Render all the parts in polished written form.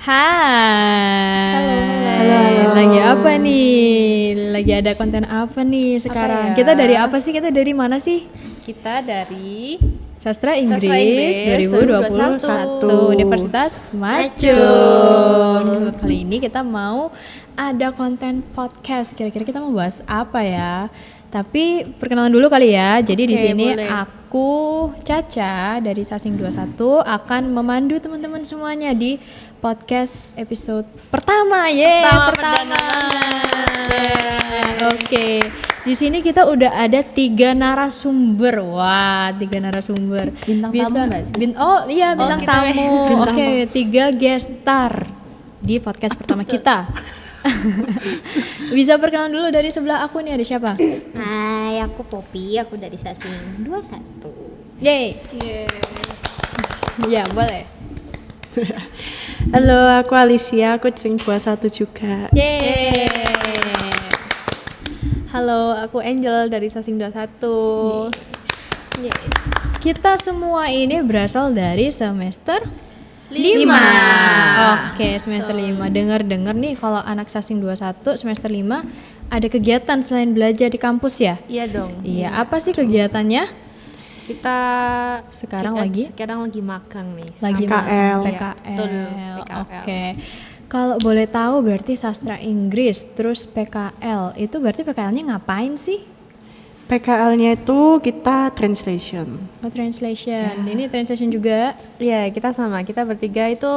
Hai. Halo. Lagi apa nih? Lagi ada konten apa nih sekarang? ya? Kita dari apa sih? Kita dari mana sih? Kita dari Sastra Inggris 2021 Universitas Madiun. Episode kali ini kita mau ada konten podcast. Kira-kira kita mau bahas apa ya? Tapi perkenalan dulu kali ya. Jadi di Oke, sini boleh. aku Caca dari Sasing 21 akan memandu teman-teman semuanya di podcast episode pertama. Perdana banget. Oke. Di sini kita udah ada 3 narasumber. Wah, 3 narasumber. Bintang tamu nggak sih? Bintang kita tamu. Oke, 3 guest star di podcast pertama kita. Bisa perkenalan dulu dari sebelah aku nih, ada siapa? Hai, aku Poppy, aku dari Sasing 21. Yeay. Ya, boleh. Halo, aku Alicia, aku Sing 21 juga. Yeay. Halo, aku Angel dari Sasing 21. Kita semua ini berasal dari semester 5. Oke, semester 5. Dengar-dengar nih kalau anak Sasing 21 semester 5 ada kegiatan selain belajar di kampus ya? Iya dong. Iya, apa sih kegiatannya? Kita Sekarang lagi magang nih. Lagi sama- PKL. Betul, PKL. PKL. Oke. Kalau boleh tahu berarti sastra Inggris terus PKL. Itu berarti PKL-nya ngapain sih? PKL-nya itu kita translation. Oh, translation. Ini translation juga. Iya, kita sama. Kita bertiga itu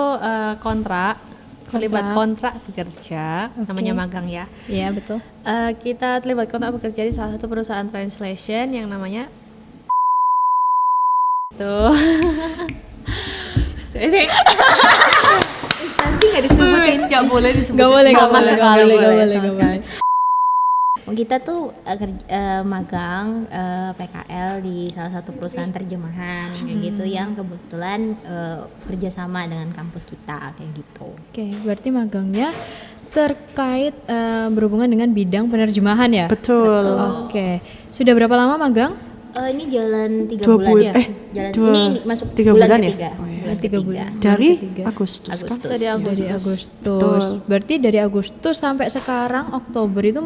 terlibat kontrak bekerja, namanya magang ya. Iya, betul. Kita terlibat kontrak bekerja di salah satu perusahaan translation yang namanya tuh. Instansi nggak disebutin. Nggak boleh disebutin. Nggak boleh, sama sekali. nggak boleh. Kita tuh magang PKL di salah satu perusahaan terjemahan kayak gitu yang kebetulan kerjasama dengan kampus kita kayak gitu. Oke, berarti magangnya terkait berhubungan dengan bidang penerjemahan ya? Betul. Oke. Sudah berapa lama magang? Ini jalan 3 Dua bulan bulan- ya. Jalan dua- ini masuk 3 bulan bulan ya? ketiga. Oh, iya. Bulan 3 ketiga. bulan. Dari Ketiga. Agustus kan? Agustus. Dari Dari Agustus. Betul. Berarti dari Agustus sampai sekarang Oktober itu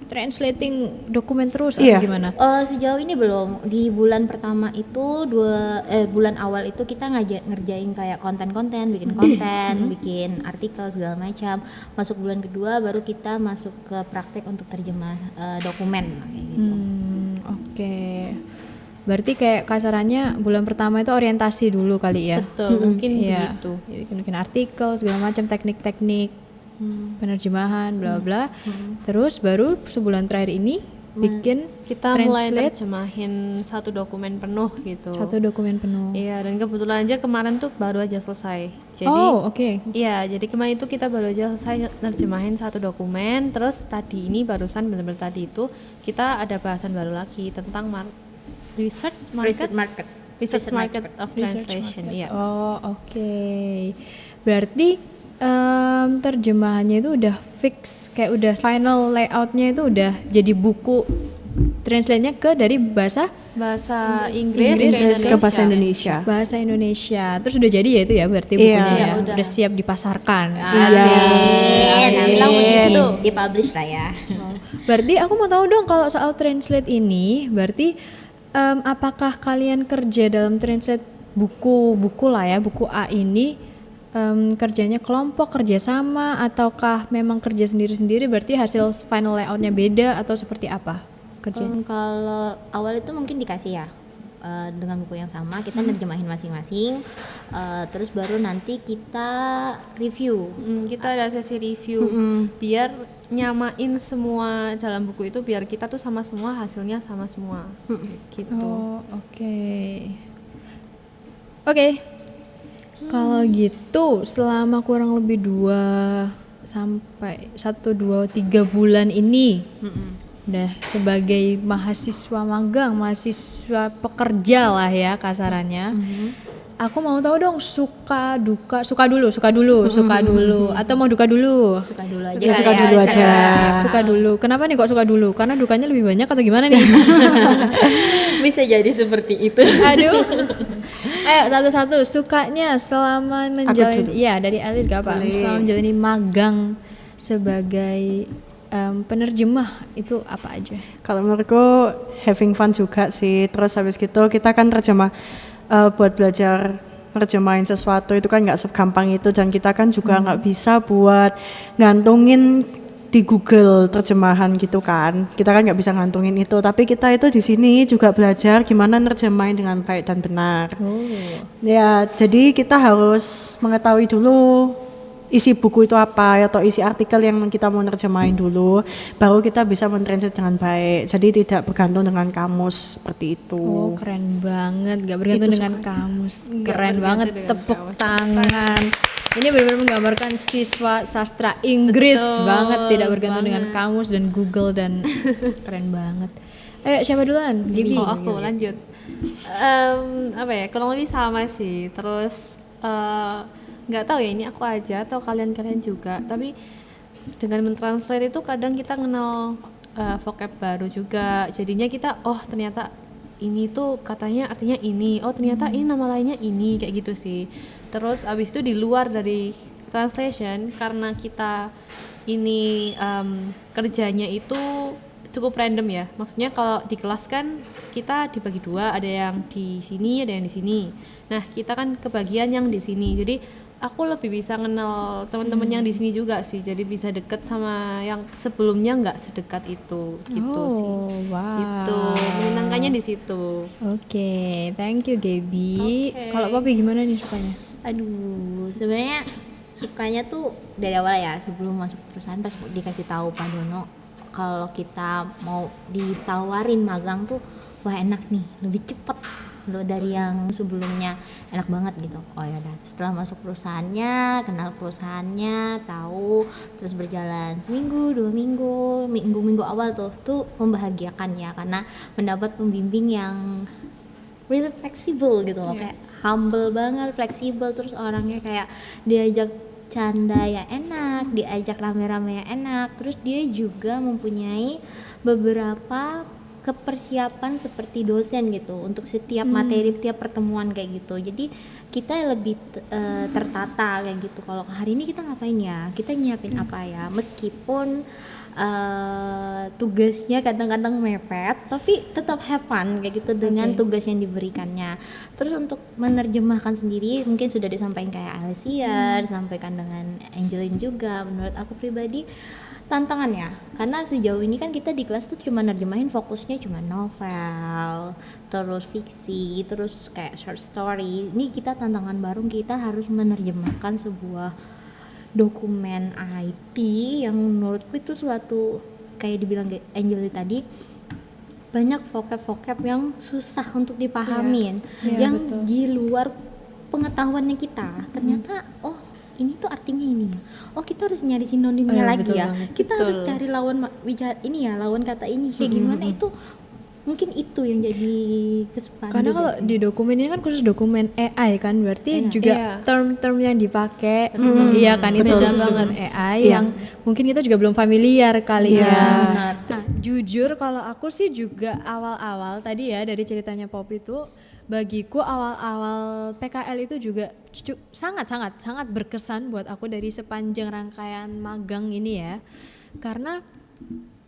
translating dokumen terus Iya. atau gimana? Sejauh ini belum. Di bulan pertama itu bulan awal itu kita ngerjain kayak konten-konten, bikin konten, bikin artikel segala macam. Masuk bulan kedua baru kita masuk ke praktek untuk terjemah dokumen kayak gitu. Oke. Berarti kayak kasarannya bulan pertama itu orientasi dulu kali ya? Betul, mungkin Iya. begitu. Jadi bikin artikel segala macam teknik-teknik penerjemahan bla bla. Terus baru sebulan terakhir ini bikin Kita mulai translate terjemahin satu dokumen penuh gitu. satu dokumen penuh. Iya, dan kebetulan aja kemarin tuh baru aja selesai. Jadi Oh, oke. iya, jadi kemarin itu kita baru aja selesai nerjemahin satu dokumen. Terus tadi ini barusan benar-benar tadi itu kita ada bahasan baru lagi tentang research market of translation. Iya. Oh, oke. Berarti terjemahannya itu udah fix, kayak udah final layoutnya itu udah jadi buku translate-nya dari bahasa Inggris ke bahasa Indonesia. bahasa Indonesia. Terus udah jadi ya itu ya berarti Iya. bukunya Iya, ya. udah. Udah siap dipasarkan. Bilang begitu. Dipublish lah ya. Berarti aku mau tahu dong kalau soal translate ini, berarti apakah kalian kerja dalam translate buku lah ya, buku A ini kerjanya kelompok, kerja sama, ataukah memang kerja sendiri-sendiri? Berarti hasil final layoutnya beda atau seperti apa kerjanya? Kalau awal itu mungkin dikasih ya dengan buku yang sama kita nerjemahin masing-masing, terus baru nanti kita review. Kita ada sesi review biar nyamain semua dalam buku itu, biar kita tuh sama semua, hasilnya sama semua. Gitu. Oh, oke. Kalau gitu selama kurang lebih 1-2-3 bulan ini udah sebagai mahasiswa magang, mahasiswa pekerja lah ya kasarannya. Aku mau tahu dong suka dulu atau mau duka dulu? Suka dulu aja. Ya, suka dulu aja. Suka dulu. Kenapa nih kok suka dulu? Karena dukanya lebih banyak atau gimana nih? Bisa jadi seperti itu. Aduh. Ayo satu-satu, sukanya selama menjalani, dulu. iya dari Alice gak apa, Boleh. selama menjalani magang sebagai penerjemah itu apa aja? Kalau menurutku having fun juga sih. Terus habis gitu kita kan terjemah buat belajar nerjemahin sesuatu itu kan nggak segampang itu, dan kita kan juga nggak bisa buat ngantungin di Google terjemahan gitu kan. Kita kan nggak bisa ngantungin itu, tapi kita itu di sini juga belajar gimana nerjemahin dengan baik dan benar. Ya, jadi kita harus mengetahui dulu isi buku itu apa atau isi artikel yang kita mau nerjemahin dulu, baru kita bisa mentranslate dengan baik. Jadi tidak bergantung dengan kamus seperti itu. Oh keren banget, gak bergantung Itu dengan kamus, Nggak keren bergantung banget, dengan tepuk kamus. tangan. Ini benar-benar menggambarkan siswa sastra Inggris Betul banget, tidak bergantung dengan banget. kamus dan Google dan keren banget. Ayo siapa duluan? Gibi. Oh aku lanjut. Apa ya, kurang lebih sama sih. Terus nggak tahu ya ini aku aja atau kalian juga. Tapi dengan mentranslate itu kadang kita kenal vocab baru juga. Jadinya kita ternyata ini tuh katanya artinya ini. Oh ternyata ini nama lainnya ini, kayak gitu sih. Terus abis itu di luar dari translation, karena kita ini kerjanya itu cukup random ya. Maksudnya kalau di kelas kan kita dibagi dua, ada yang di sini, ada yang di sini. Nah, kita kan kebagian yang di sini. Jadi aku lebih bisa kenal teman-teman yang di sini juga sih. Jadi bisa deket sama yang sebelumnya nggak sedekat itu gitu sih. wow. Itu menyenangkannya di situ. Oke, thank you Gaby. Oke. Kalau Papi gimana nih sukanya? Aduh, sebenarnya sukanya tuh dari awal ya, sebelum masuk perusahaan pas dikasih tahu Pak Dono kalau kita mau ditawarin magang tuh wah enak nih, lebih cepet loh dari yang sebelumnya, enak banget gitu. Oh ya udah, setelah masuk perusahaannya, kenal perusahaannya, tahu, terus berjalan seminggu, 2 minggu, minggu awal tuh membahagiakan ya, karena mendapat pembimbing yang really fleksibel gitu loh, kayak humble banget, fleksibel, terus orangnya kayak diajak canda ya enak, diajak rame-rame ya enak, terus dia juga mempunyai beberapa kepersiapan seperti dosen gitu untuk setiap materi, tiap pertemuan kayak gitu. Jadi kita lebih tertata kayak gitu. Kalau hari ini kita ngapain ya, kita nyiapin apa ya, meskipun tugasnya kadang-kadang mepet tapi tetap have fun kayak gitu dengan tugas yang diberikannya. Terus untuk menerjemahkan sendiri mungkin sudah disampaikan kayak Alicia, disampaikan dengan Angelin juga. Menurut aku pribadi tantangan ya, karena sejauh ini kan kita di kelas tuh cuma nerjemahin, fokusnya cuma novel, terus fiksi, terus kayak short story. Ini kita tantangan baru, kita harus menerjemahkan sebuah dokumen IT yang menurutku itu suatu, kayak dibilang Angel tadi, banyak vocab yang susah untuk dipahamin, Iya, yang betul. di luar pengetahuannya kita. Ternyata oh ini tuh artinya ini ya, oh kita harus nyari sinonimnya lagi betul ya, banget. kita harus cari lawan lawan kata ini kayak gimana. Itu mungkin itu yang jadi kesempatan Karena juga kalau sih. di dokumen ini kan khusus dokumen AI kan, berarti juga Iya. term-term yang dipakai, iya kan, itu Betul khusus banget. dokumen AI yang mungkin kita juga belum familiar kali ya. benar. Nah, jujur kalau aku sih juga awal-awal tadi ya dari ceritanya Poppy itu, bagiku awal-awal PKL itu juga sangat berkesan buat aku dari sepanjang rangkaian magang ini ya. Karena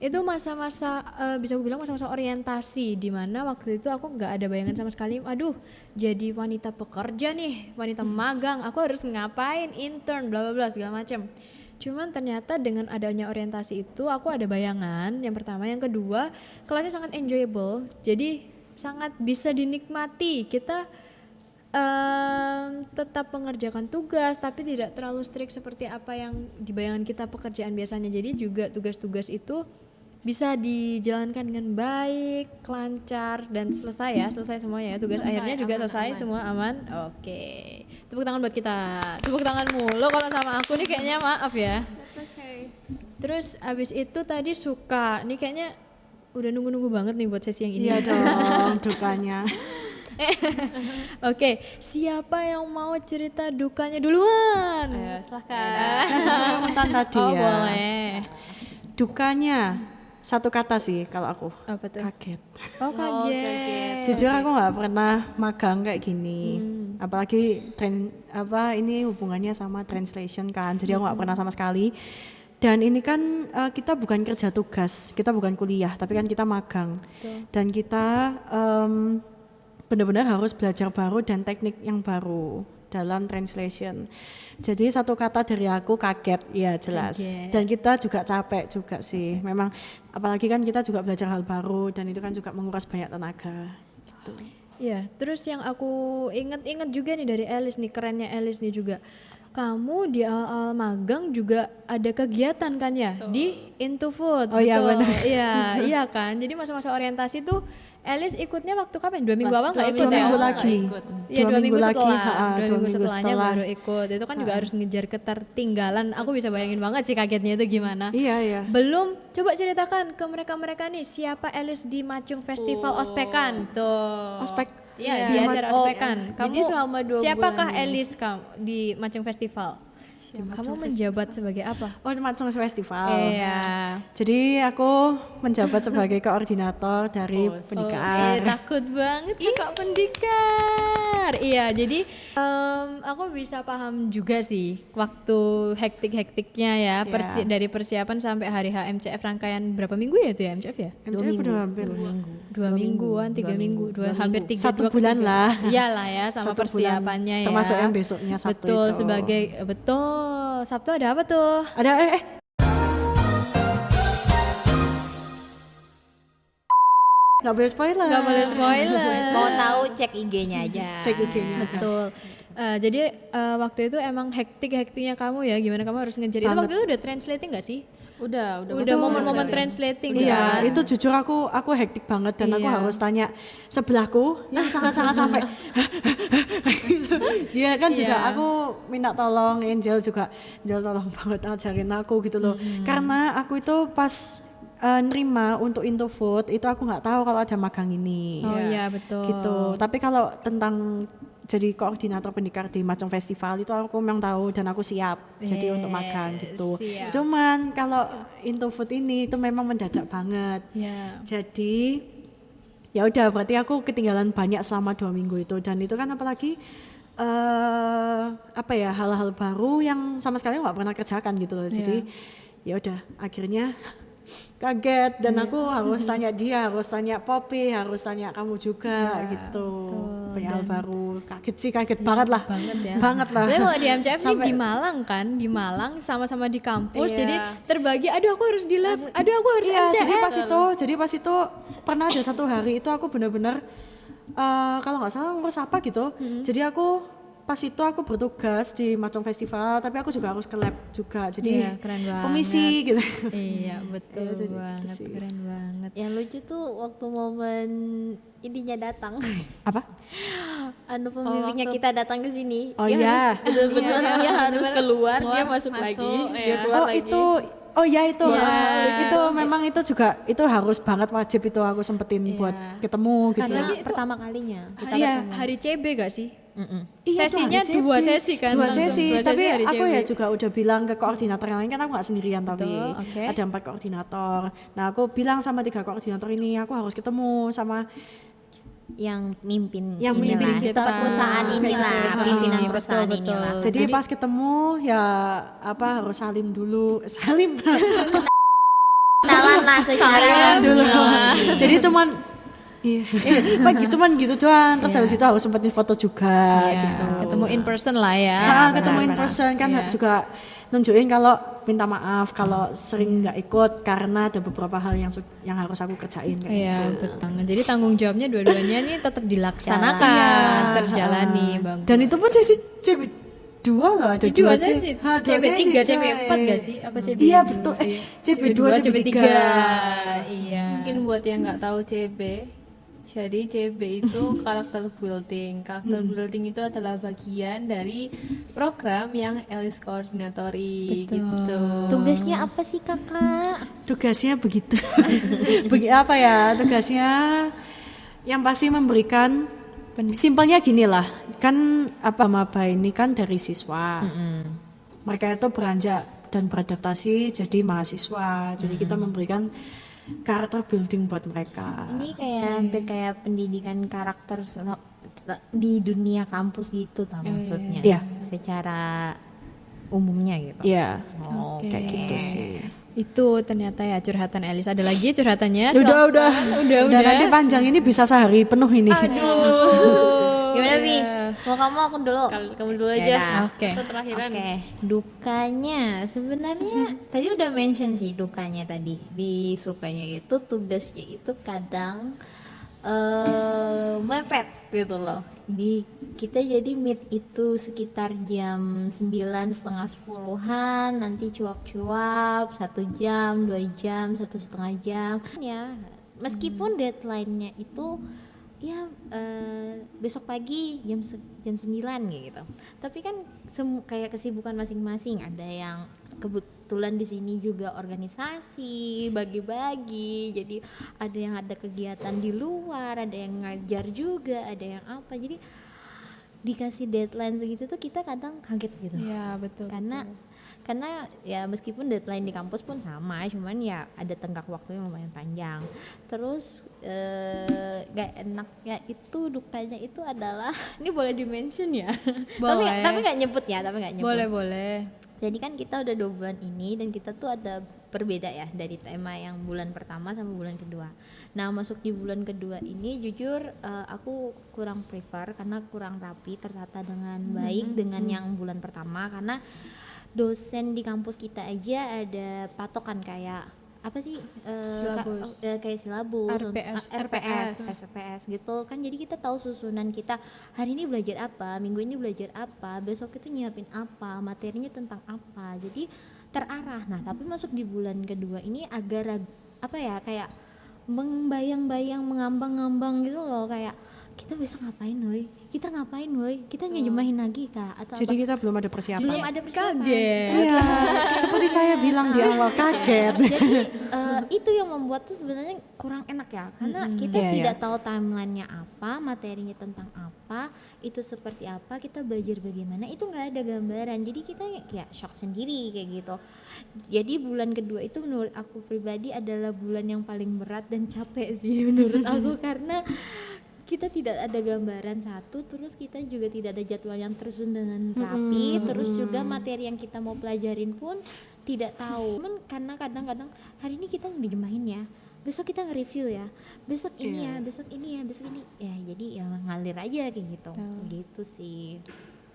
itu masa-masa bisa aku bilang masa-masa orientasi, di mana waktu itu aku nggak ada bayangan sama sekali, aduh jadi wanita pekerja nih, wanita magang, aku harus ngapain, intern bla bla bla segala macam. Cuman ternyata dengan adanya orientasi itu aku ada bayangan, yang pertama, yang kedua kelasnya sangat enjoyable, jadi sangat bisa dinikmati. Kita tetap mengerjakan tugas tapi tidak terlalu strict seperti apa yang di bayangan kita pekerjaan biasanya. Jadi juga tugas-tugas itu bisa dijalankan dengan baik, lancar, dan selesai semuanya ya. Tugas akhirnya juga selesai, semua aman. Oke. Tepuk tangan buat kita. Tepuk tangan mulu kalau sama aku nih kayaknya, maaf ya. That's okay. Terus abis itu tadi suka. Nih kayaknya udah nunggu-nunggu banget nih buat sesi yang ini. Iya dong, dukanya. Oke, siapa yang mau cerita dukanya duluan? Ayo silahkan. Nah, sesuai urutan tadi Oh ya. boleh. Dukanya satu kata sih kalau aku. Apa tuh? Kaget. Oh, kaget. Jujur aku nggak pernah magang kayak gini. Apalagi ini hubungannya sama translation kan. Jadi aku nggak pernah sama sekali. Dan ini kan kita bukan kerja tugas, kita bukan kuliah, tapi kan kita magang. Dan kita benar-benar harus belajar baru dan teknik yang baru dalam translation. Jadi satu kata dari aku kaget, ya jelas. Kaget. Dan kita juga capek juga sih. Memang apalagi kan kita juga belajar hal baru dan itu kan juga menguras banyak tenaga. Gitu. Iya, terus yang aku inget-inget juga nih dari Alice nih, kerennya Alice nih juga. Kamu di awal-awal magang juga ada kegiatan kan ya di Into Food. Oh iya, benar. Iya, iya kan. Jadi masa-masa orientasi tuh Alice ikutnya waktu kapan? 2 minggu awal nggak ikut 2 ya? minggu lagi. Iya, 2 minggu lagi, setelah. ha-ha, 2 minggu setelahnya setelah. baru ikut. Itu kan juga harus ngejar ketertinggalan. Aku bisa bayangin banget sih kagetnya itu gimana. Iya. Belum, coba ceritakan ke mereka-mereka nih siapa Alice di Macung Festival Ospekan tuh. Ospek. Iya, di acara Ospekan. Jadi selama 2 siapakah bulan ini. Alice kamu di Macung Festival? Kamu menjabat sebagai apa? Oh, Macung Festival. Iya. Jadi aku menjabat sebagai koordinator dari Pendikar. Takut banget kakak pendikar. Iya, jadi aku bisa paham juga sih waktu hektik-hektiknya ya, Iya. dari persiapan sampai hari H MCF rangkaian berapa minggu ya itu ya MCF ya? MCF udah hampir 2 mingguan, 3 minggu, hampir 3 1 bulan lah. Iyalah ya sama 1 bulan. persiapannya ya. Termasuk yang besoknya Sabtu betul, itu. betul. Sabtu ada apa tuh? Ada nggak boleh spoiler. Nggak boleh spoiler. Mau tahu cek IG-nya aja. Cek IG-nya. Betul. Jadi waktu itu emang hektiknya kamu ya, gimana kamu harus ngejar itu. Banget. Waktu itu udah translating nggak sih? Udah Udah momen-momen translating Iya, kan? itu jujur aku hektik banget dan aku Iya. harus tanya sebelahku yang sangat-sangat sampai gitu. Dia kan juga Iya. aku minta tolong Angel tolong banget ngajarin aku gitu loh. Karena aku itu pas nerima untuk Into Food itu aku nggak tahu kalau ada magang ini. Oh iya betul. Gitu. Tapi kalau tentang jadi koordinator pendikar di Macung Festival itu aku memang tahu dan aku siap jadi untuk magang gitu. siap. Cuman kalau Into Food ini itu memang mendadak banget. Ya. Jadi ya udah berarti aku ketinggalan banyak selama 2 minggu itu dan itu kan apalagi hal-hal baru yang sama sekali nggak pernah kerjakan gitu loh. Jadi ya udah akhirnya kaget dan aku harus tanya dia, harus tanya Poppy, harus tanya kamu juga gitu. Banyak hal baru, kaget banget lah. Banget ya. Banget lah. Tapi kalau di MCF nih di Malang kan, di Malang sama-sama di kampus, jadi terbagi. Aduh aku harus di lab, aduh aku harus Iya, MCF. jadi pas itu pernah ada satu hari itu aku benar-benar kalau nggak salah ngurus apa gitu. Jadi pas itu aku bertugas di Macung Festival, tapi aku juga harus ke lab juga. Jadi Iya, keren banget. komisi gitu. Iya betul Iya, jadi banget, gitu sih. keren banget. Yang lucu tuh waktu momen ininya datang. Apa? Pembimbingnya kita datang ke sini. Oh iya. Bener-bener dia harus keluar, dia masuk lagi, dia keluar Oh lagi. itu, oh ya itu, itu memang itu juga itu harus banget wajib itu aku sempetin buat ketemu gitu. Karena pertama kalinya kita Iya. ketemu. Hari CB gak sih? Iya, itu Sesinya hari 2 CB. sesi kan? 2 langsung. sesi, 2 tapi hari aku CB. ya juga udah bilang ke koordinator yang lain kan aku nggak sendirian tapi Betul, oke. ada 4 koordinator. Nah aku bilang sama 3 koordinator ini aku harus ketemu sama yang mimpin Yang inilah, mimpin kita perusahaan semua. inilah, Kayak gitu. pimpinan Betul, perusahaan betul. inilah. Jadi pas ketemu ya harus salim dulu, salim Kenalan lah secara dulu. resmi. Jadi cuman cuman gitu doang. Terus habis itu harus sempetin foto juga Iya, gitu. ketemu in person lah ya. Ketemu in person kan juga nunjukin kalau minta maaf kalau sering nggak ikut karena ada beberapa hal yang harus aku kerjain kayak Iya, gitu. betul banget. Jadi tanggung jawabnya dua-duanya nih tetap dilaksanakan, terjalani, Bang. Dan itu pun sesi CB 2 loh, ada Jadi 2 2 sesi, CB 3, CB 4 gak sih? Apa CB? Iya betul, CB 2, CB 3. Iya. Mungkin buat yang nggak tahu CB, jadi CB itu karakter building. Karakter building itu adalah bagian dari program yang Alice koordinatori gitu. Tugasnya apa sih kakak? Tugasnya begitu. Tugasnya yang pasti memberikan simpelnya gini lah, kan maba ini kan dari siswa. Mereka itu beranjak dan beradaptasi jadi mahasiswa. Jadi kita memberikan karakter building buat mereka. Ini kayak hampir kayak pendidikan karakter di dunia kampus gitu maksudnya. Iya. Secara umumnya gitu. Iya, Oh, kayak gitu sih. Itu ternyata ya curhatan Elis. Ada lagi curhatannya? Udah nanti panjang ini bisa sehari penuh ini. Gimana Bi? Mau kamu aku dulu? Kamu dulu aja. Yaudah. Oke. Satu terakhiran. Oke, dukanya sebenarnya tadi udah mention sih dukanya tadi di sukanya itu tugasnya itu kadang mepet gitu loh. Kita jadi meet itu sekitar jam 9 setengah 10-an, nanti cuap-cuap 1 jam, 2 jam, 1,5 jam ya. Meskipun deadline-nya itu ya besok pagi jam 9 gitu. Tapi kan kayak kesibukan masing-masing. Ada yang kebetulan di sini juga organisasi, bagi-bagi. Jadi ada yang ada kegiatan di luar, ada yang ngajar juga, ada yang apa. Jadi dikasih deadline segitu tuh kita kadang kaget gitu. Iya, betul. Karena ya meskipun deadline di kampus pun sama, cuman ya ada tenggang waktu yang lumayan panjang. Terus gak enaknya itu dukanya itu adalah ini boleh di-mention ya? Boleh. tapi gak nyebut ya, Boleh. Jadi kan kita udah 2 bulan ini dan kita tuh ada berbeda ya dari tema yang bulan pertama sama bulan kedua. Nah masuk di bulan kedua ini jujur aku kurang prefer karena kurang rapi tertata dengan baik dengan yang bulan pertama, karena dosen di kampus kita aja ada patokan kayak apa sih Silabus. kayak silabus, RPS. SPS gitu kan. Jadi kita tahu susunan kita hari ini belajar apa, minggu ini belajar apa, besok itu nyiapin apa, materinya tentang apa, jadi terarah. Nah tapi masuk di bulan kedua ini agak apa ya, kayak membayang-bayang, mengambang-ngambang gitu loh, kayak kita besok ngapain woi, kita nyejemahin lagi kak, atau Jadi apa? kita belum ada persiapan. Belum ada persiapan. Kaget. Iya, seperti saya bilang di awal kaget. Jadi itu yang membuat tuh sebenarnya kurang enak ya, karena kita Iya, tidak iya. tahu timelinenya apa, materinya tentang apa, itu seperti apa, kita belajar bagaimana, itu nggak ada gambaran. Jadi kita kayak shock sendiri kayak gitu. Jadi bulan kedua itu menurut aku pribadi adalah bulan yang paling berat dan capek sih menurut aku, karena kita tidak ada gambaran satu, terus kita juga tidak ada jadwal yang tersusun dengan rapi, terus juga materi yang kita mau pelajarin pun tidak tahu. Cuman karena kadang-kadang hari ini kita ngejemahin ya, besok kita nge-review ya, besok ini ya, besok ini ya, besok ini ya, jadi ya ngalir aja kayak gitu. Gitu sih.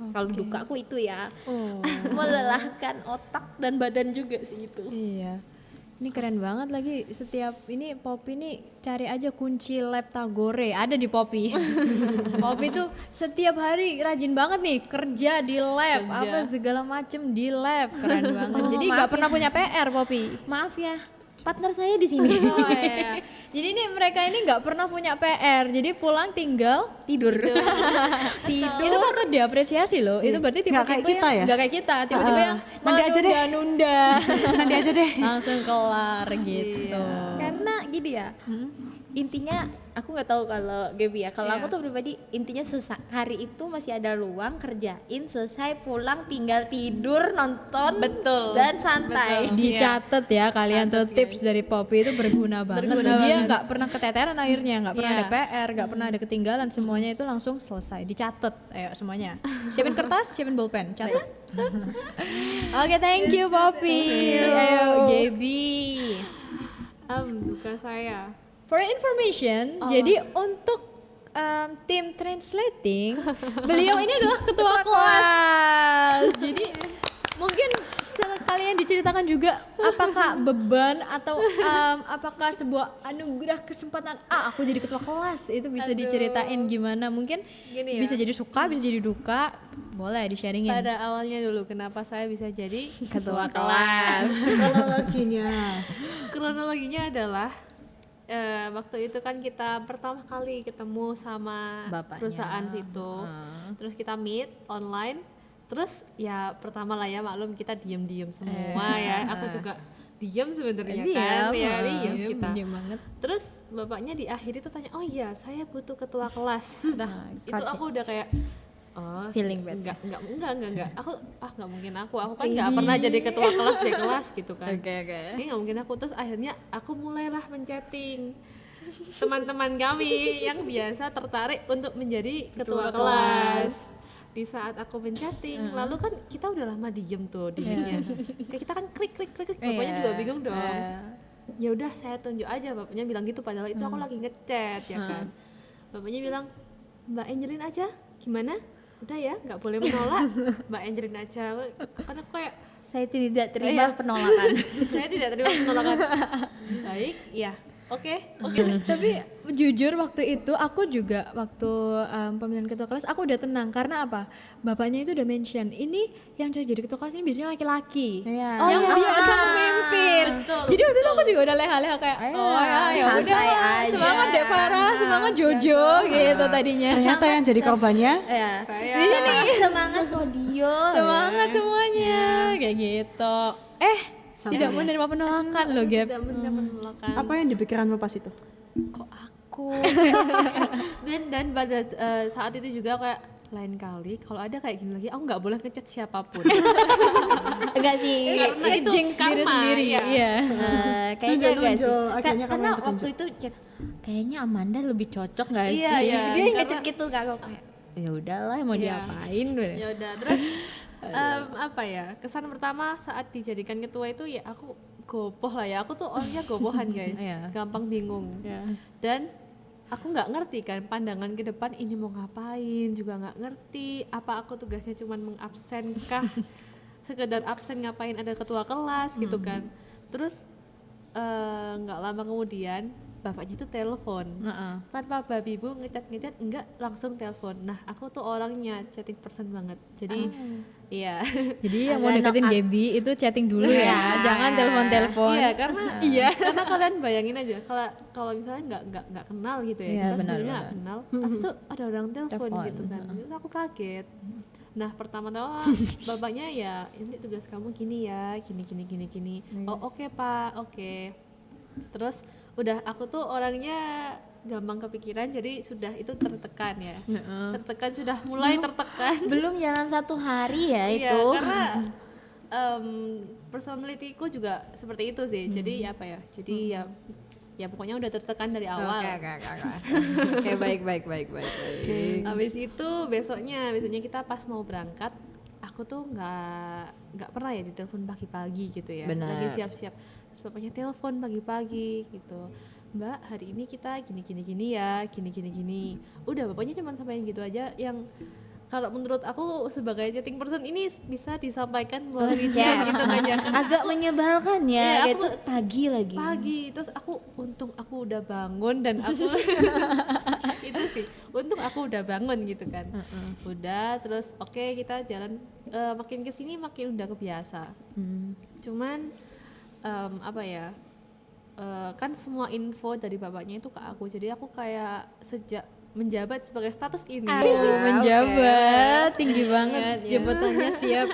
Kalau dukaku itu ya, melelahkan otak dan badan juga sih itu. Iya. Ini keren banget lagi, setiap ini Poppy nih cari aja kunci lab Tagore, ada di Poppy. Poppy tuh setiap hari rajin banget nih kerja di lab, apa segala macem di lab, keren banget. Jadi nggak pernah punya PR Poppy. Maaf ya, partner saya di sini. Oh iya. Jadi ini mereka ini nggak pernah punya PR, jadi pulang tinggal Tidur. Itu patut diapresiasi loh. Itu berarti tipe-tipe Nggak kayak kita ya? Nggak kayak kita, tipe-tipe yang Nanti aja deh. nunda. Nanti aja deh. Langsung kelar gitu. Karena gini ya, intinya aku nggak tahu kalau Gaby ya, kalau Iya. aku tuh pribadi intinya hari itu masih ada luang, kerjain, selesai, pulang, tinggal tidur, nonton, dan santai. Dicatat ya kalian tuh tips dari Poppy itu berguna banget. Dia nggak pernah keteteran akhirnya, nggak pernah ada PR, nggak pernah ada ketinggalan, semuanya itu langsung selesai. Dicatat, ayo semuanya. Siapin kertas, siapin bolpen, catat. Oke, thank you Poppy. Ayo Gaby. Duka saya. For information, jadi untuk tim translating, beliau ini adalah ketua kelas. Jadi mungkin sekalian diceritakan juga apakah beban atau apakah sebuah anugerah kesempatan aku jadi ketua kelas, itu bisa diceritain gimana? Mungkin Gini ya. bisa jadi suka, bisa jadi duka, boleh di-sharingin. Pada awalnya dulu kenapa saya bisa jadi ketua kelas. Kronologinya adalah waktu itu kan kita pertama kali ketemu sama Bapaknya. perusahaan situ, terus kita meet online, terus ya pertama lah ya maklum kita diem semua ya, aku juga diem sebenarnya kan, ya diem kita. Diem banget. Terus bapaknya di akhir itu tanya, oh iya saya butuh ketua kelas. Nah itu aku udah kayak Oh, Feeling bad. enggak. Aku nggak mungkin aku kan nggak pernah jadi ketua kelas di kelas gitu kan. Oke. Ini nggak mungkin aku. Terus akhirnya aku mulailah menchatting teman-teman kami yang biasa tertarik untuk menjadi ketua kelas. Di saat aku menchatting, lalu kan kita udah lama diem tuh di meetnya. Kayak kita kan klik, bapaknya juga bingung dong. Ya udah saya tunjuk aja, bapaknya bilang gitu, padahal itu aku lagi ngechat ya kan. Bapaknya bilang, Mbak Angelin aja, gimana? Udah ya, nggak boleh menolak, Mbak Angelin aja. Karena aku kayak Saya tidak terima penolakan. saya tidak terima penolakan. Baik, ya, oke. Tapi jujur waktu itu aku juga waktu pemilihan ketua kelas aku udah tenang karena apa? Bapaknya itu udah mention ini yang cocok jadi ketua kelas ini biasanya laki-laki. Iya. Yang biasa memimpin. Betul, Jadi waktu itu aku juga udah leha-leha kayak ya udah santai aja. semangat Dek Farah, semangat Jojo gitu tadinya. Ternyata yang jadi korbannya Ya. Saya Semangat Kodio. Semangat semuanya kayak gitu. Tidak menerima penolakan loh, Gap. tidak menerima penolakan. apa yang di pikiranmu pas itu? Kok aku? dan pada saat itu juga kayak lain kali kalau ada kayak gini lagi, aku nggak boleh ngechat siapapun. Enggak sih. Karena itu Jinx diri karma, sendiri. ya. Iya. Kayaknya enggak sih. Nunjuk, akhirnya kamu Karena yang petunjuk. waktu itu chat kayaknya Amanda lebih cocok enggak Iya, sih? iya, Dia karena- ngechat gitu kan aku kayak ya udahlah mau Iya. diapain gue. Ya udah, terus apa ya, kesan pertama saat dijadikan ketua itu ya aku gopoh lah ya, aku tuh orangnya gopohan guys, Iya. gampang bingung, dan aku nggak ngerti kan pandangan ke depan ini mau ngapain juga nggak ngerti, apa aku tugasnya cuman mengabsenkah, sekedar absen ngapain ada ketua kelas gitu kan. Terus nggak lama kemudian bapaknya itu telepon tanpa babi bu ngechat enggak, langsung telepon. Nah aku tuh orangnya chatting person banget, jadi iya. Jadi yang mau Agak deketin knock Gaby itu chatting dulu ya, jangan telepon-telepon. Iya karena kalian bayangin aja kalau misalnya nggak kenal gitu ya, Iya, kita benar, sebenarnya nggak kenal, habis itu ada orang telepon Telepon, gitu kan, itu aku kaget. Nah pertama-tama bapaknya ya ini tugas kamu gini ya, gini. Oh oke pak, oke. Terus udah aku tuh orangnya gampang kepikiran, jadi sudah itu tertekan ya, tertekan sudah mulai tertekan. Belum jalan 1 hari ya Iya, itu. karena personality-ku juga seperti itu sih. Jadi apa ya? Jadi ya pokoknya udah tertekan dari awal. Oke, baik. Habis itu besoknya kita pas mau berangkat, aku tuh nggak pernah ya ditelepon pagi-pagi gitu ya. Benar. Lagi siap-siap. Terus bapaknya telepon pagi-pagi gitu. Mbak, hari ini kita gini ya, gini. Udah bapaknya cuma sampaikan gitu aja, yang kalau menurut aku sebagai chatting person ini bisa disampaikan melalui chat gitu kan ya. Agak menyebalkan Iya, ya, aku itu pagi lagi. Pagi, terus untung aku udah bangun dan aku itu sih, untung aku udah bangun gitu kan. Udah, terus oke, kita jalan, makin kesini makin udah kebiasa. Cuman apa ya, kan semua info dari bapaknya itu ke aku, jadi aku kayak sejak menjabat sebagai status ini, Menjabat tinggi banget Ya. jabatannya, siap.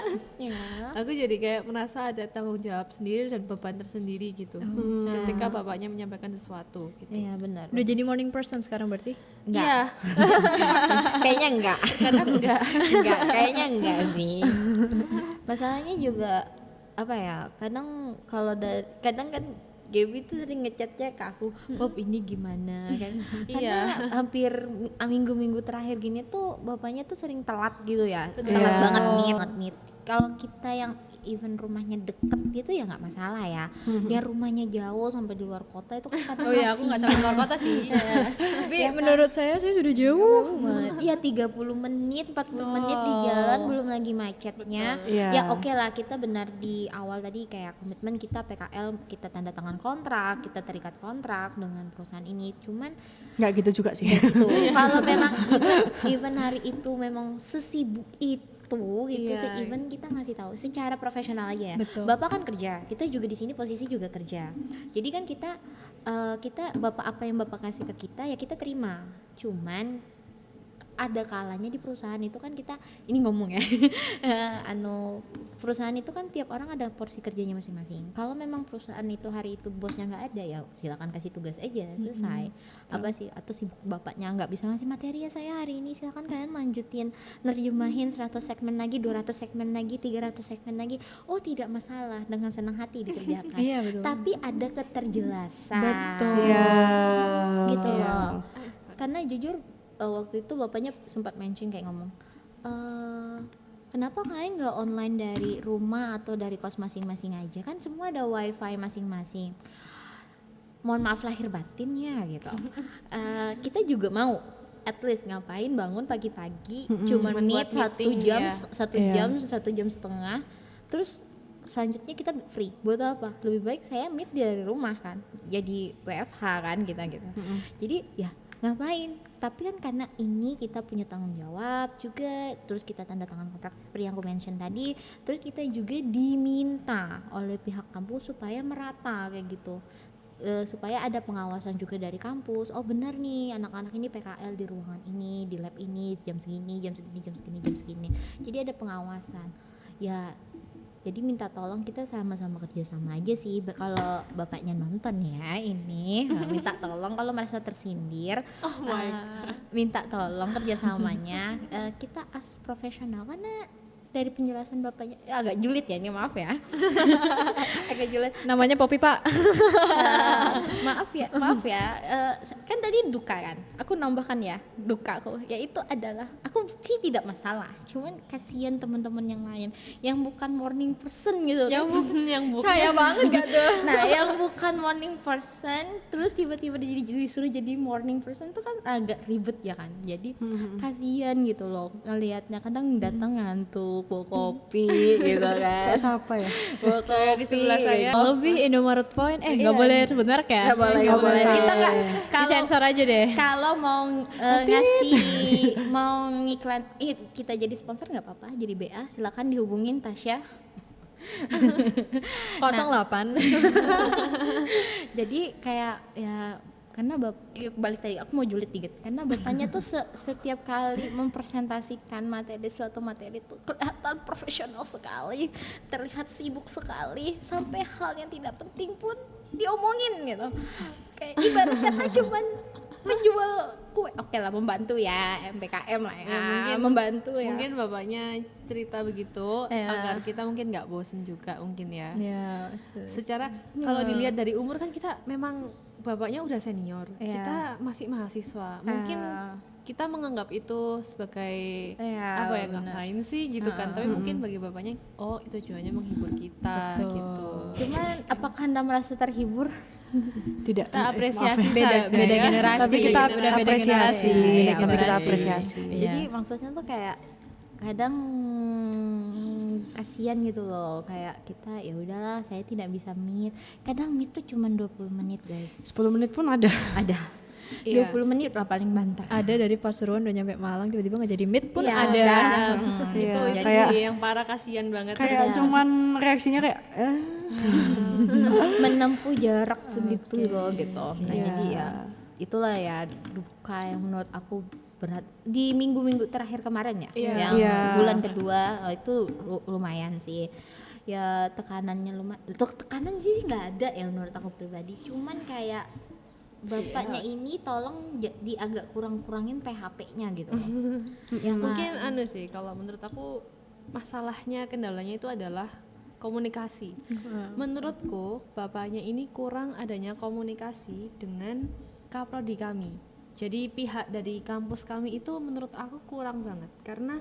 aku jadi kayak merasa ada tanggung jawab sendiri dan beban tersendiri gitu ketika bapaknya menyampaikan sesuatu gitu. Iya benar. Udah jadi morning person sekarang berarti? Iya, Kayaknya enggak. kadang enggak. Kayaknya enggak sih. Masalahnya juga apa ya? Kadang kadang kan Gaby tuh sering ngechatnya ke aku, Bob ini gimana kan? Karena hampir minggu-minggu terakhir gini tuh bapaknya tuh sering telat gitu ya, telat banget meet. Kalau kita yang even rumahnya deket gitu ya nggak masalah ya. Yang rumahnya jauh sampai di luar kota itu kan kadang Oh ya, aku nggak sampai luar kota sih. Tapi menurut saya sudah jauh. Iya 30 menit, 40 menit di jalan, belum lagi macetnya. Iya. Ya oke lah, kita benar di awal tadi kayak komitmen kita PKL, kita tanda tangan kontrak, kita terikat kontrak dengan perusahaan ini. Cuman Nggak gitu juga sih. gitu. Kalau memang even hari itu memang sesibuk itu gitu, Iya. even kita ngasih tahu secara profesional aja ya. Betul. Bapak kan kerja, kita juga di sini posisi juga kerja. Jadi kan kita bapak apa yang bapak kasih ke kita ya kita terima. Cuman ada kalanya di perusahaan itu kan kita ini ngomong ya perusahaan itu kan tiap orang ada porsi kerjanya masing-masing. Kalau memang perusahaan itu hari itu bosnya nggak ada, ya silakan kasih tugas aja, selesai. Apa sih, atau sibuk bapaknya nggak bisa ngasih materi ya saya hari ini, silakan kalian lanjutin nerjemahin 100 segmen lagi, 200 segmen lagi, 300 segmen lagi. Oh tidak masalah, dengan senang hati dikerjakan. Iya, betul. Tapi ada keterjelasan. Betul. Iya. Gitu loh. Karena jujur waktu itu bapaknya sempat mention kayak ngomong, kenapa kalian nggak online dari rumah atau dari kos masing-masing aja, kan semua ada wifi masing-masing. Mohon maaf lahir batin ya gitu. Kita juga mau at least ngapain bangun pagi-pagi cuman meet buat 1 meeting, jam ya. 1 jam setengah, terus selanjutnya kita free buat apa? Lebih baik saya meet dari rumah kan, jadi WFH kan kita gitu. Jadi ya ngapain, tapi kan karena ini kita punya tanggung jawab juga, terus kita tanda tangan kontrak seperti yang aku mention tadi, terus kita juga diminta oleh pihak kampus supaya merata kayak gitu. Supaya ada pengawasan juga dari kampus. Oh benar nih anak-anak ini PKL di ruangan ini, di lab ini jam segini, jam segini, jam segini, jam segini. Jadi ada pengawasan. Ya jadi minta tolong kita sama-sama kerja sama aja sih. Kalau bapaknya nonton ya ini, minta tolong kalau merasa tersindir, minta tolong kerjasamanya kita as profesional, karena dari penjelasan bapaknya agak julid ya ini, maaf ya. Agak julid. Namanya Poppy, Pak. Maaf ya, kan tadi duka kan, aku nambahkan ya dukaku, yaitu adalah aku sih tidak masalah, cuman kasihan teman-teman yang lain yang bukan morning person gitu. yang bukan Saya banget gak tuh. Nah yang bukan morning person terus tiba-tiba disuruh jadi morning person tuh kan agak ribet ya kan, jadi kasihan gitu loh ngelihatnya, kadang datang ngantuk bawa kopi gitu kan. Siapa ya? Bawa kopi di sebelah saya. Lebih Indomaret Point, nggak Iya. boleh sebut merek ya? Nggak boleh. Kita nggak, kalau Disensor aja deh. kalau mau mau ngiklan kita jadi sponsor nggak apa-apa, jadi BA silakan dihubungin Tasya. 08. Jadi kayak ya karena balik tadi aku mau julid dikit, karena bapaknya tuh setiap kali mempresentasikan suatu materi itu kelihatan profesional sekali, terlihat sibuk sekali, sampai hal yang tidak penting pun diomongin gitu. Kayak ibarat kata cuman penjual kue, oke lah membantu ya, MPKM lah ya, membantu ya. Mungkin bapaknya cerita begitu Iya. agar kita mungkin nggak bosen juga mungkin ya. Ya, Secara kalau dilihat dari umur kan kita memang bapaknya udah senior, Iya. kita masih mahasiswa. Mungkin kita menganggap itu sebagai Iya, apa ya, benar. ngapain sih gitu kan. Tapi mungkin bagi bapaknya, oh itu tujuannya menghibur kita gitu. Cuman apakah Anda merasa terhibur? Tidak. Kita apresiasi beda saja beda ya. generasi. Tapi kita Udah beda apresiasi. generasi. Tapi kita apresiasi. Iya. Jadi maksudnya tuh kayak kadang kasihan gitu loh, kayak kita ya udahlah saya tidak bisa meet. Kadang meet tuh cuma 20 menit guys. 10 menit pun ada. Ada. Iya. 20 menit lah paling banter. Ada dari Pasuruan udah nyampe Malang tiba-tiba nggak jadi meet pun Iya, ada. udah. Iya, Itu kayak- sih yang parah, kasihan banget. Kayak cuman reaksinya kayak Menempuh jarak segitu loh gitu. Nah Iya. jadi ya itulah ya duka yang menurut aku berat di minggu-minggu terakhir kemarin ya, Iya. yang Iya. bulan kedua itu lumayan sih. Ya tekanannya lumayan. Tekanan sih nggak ada ya menurut aku pribadi. Cuman kayak bapaknya ini tolong di agak kurang-kurangin PHP-nya gitu. Yang Mungkin anu sih, kalau menurut aku masalahnya, kendalanya itu adalah komunikasi. Menurutku bapaknya ini kurang adanya komunikasi dengan kaprodi kami. Jadi pihak dari kampus kami itu menurut aku kurang banget, karena